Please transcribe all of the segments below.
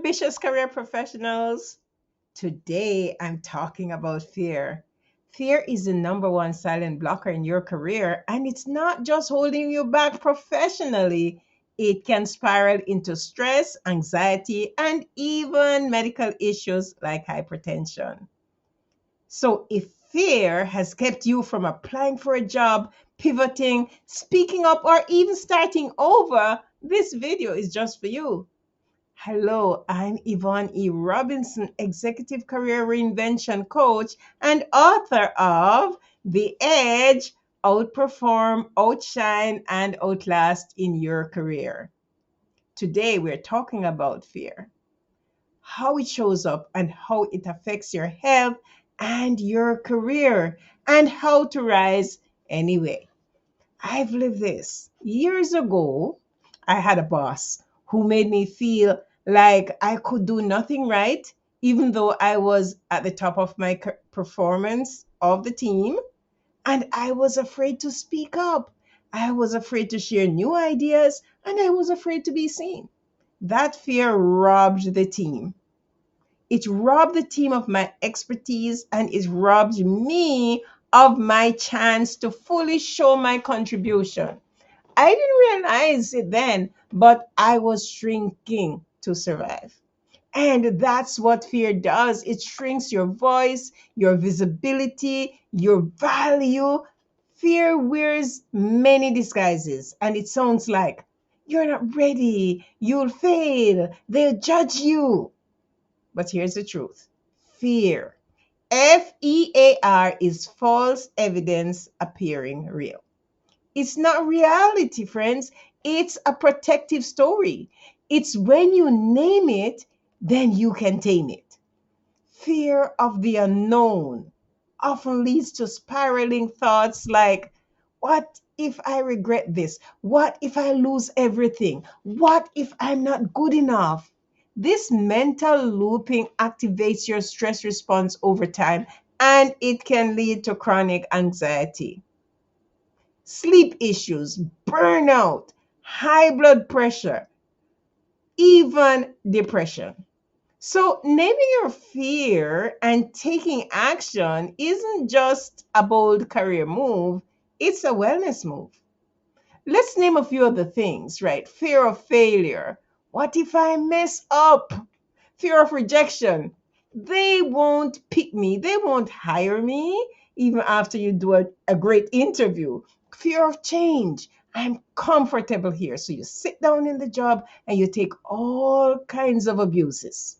ambitious career professionals. Today, I'm talking about fear. Fear is the number one silent blocker in your career, and it's not just holding you back professionally. It can spiral into stress, anxiety, and even medical issues like hypertension. So, if fear has kept you from applying for a job, pivoting, speaking up, or even starting over, this video is just for you. Hello, I'm Yvonne E. Robinson, Executive Career Reinvention Coach and author of The Edge, Outperform, Outshine, and Outlast in Your Career. Today, we're talking about fear, how it shows up and how it affects your health and your career, and how to rise anyway. I've lived this. Years ago, I had a boss who made me feel like I could do nothing right, even though I was at the top of my performance of the team. And I was afraid to speak up. I was afraid to share new ideas, and I was afraid to be seen. That fear robbed the team. It robbed the team of my expertise, and it robbed me of my chance to fully show my contribution. I didn't realize it then, but I was shrinking to survive. And that's what fear does. It shrinks your voice, your visibility, your value. Fear wears many disguises, and it sounds like you're not ready, you'll fail, they'll judge you. But here's the truth: fear, FEAR, is false evidence appearing real. It's not reality, friends. It's a protective story. It's when you name it, then you can tame it. Fear of the unknown often leads to spiraling thoughts like, what if I regret this? What if I lose everything? What if I'm not good enough? This mental looping activates your stress response over time, and it can lead to chronic anxiety, sleep issues, burnout, high blood pressure, even depression. So, naming your fear and taking action isn't just a bold career move, it's a wellness move. Let's name a few of the things, right? Fear of failure. What if I mess up? Fear of rejection. They won't pick me, they won't hire me, even after you do a great interview. Fear of change. I'm comfortable here. So you sit down in the job and you take all kinds of abuses.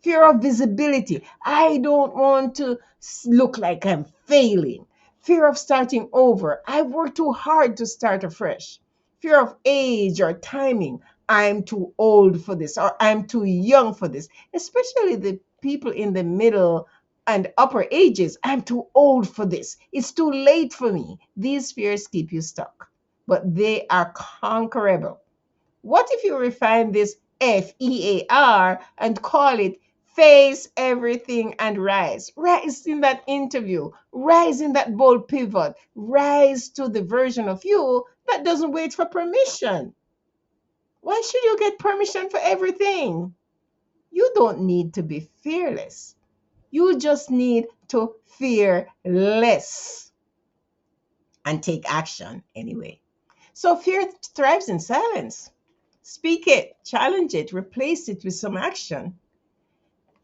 Fear of visibility. I don't want to look like I'm failing. Fear of starting over. I worked too hard to start afresh. Fear of age or timing. I'm too old for this, or I'm too young for this, especially the people in the middle and upper ages. I'm too old for this. It's too late for me. These fears keep you stuck, but they are conquerable. What if you refine this FEAR and call it face everything and rise? Rise in that interview, rise in that bold pivot, rise to the version of you that doesn't wait for permission. Why should you get permission for everything? You don't need to be fearless. You just need to fear less and take action anyway. So fear thrives in silence. Speak it, challenge it, replace it with some action.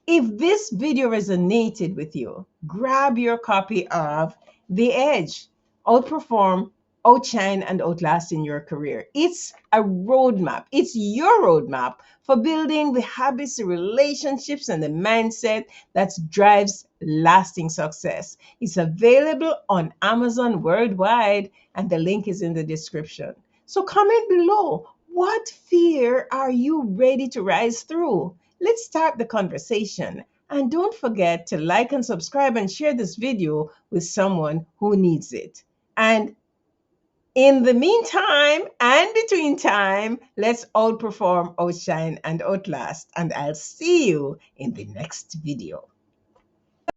If this video resonated with you, grab your copy of The Edge, Outperform, Outshine, and Outlast in Your Career. It's a roadmap. It's your roadmap for building the habits, the relationships, and the mindset that drives lasting success. It's available on Amazon worldwide, and the link is in the description. So comment below. What fear are you ready to rise through? Let's start the conversation. And don't forget to like and subscribe and share this video with someone who needs it. And in the meantime and between time, let's outperform, outshine, and outlast. And I'll see you in the next video.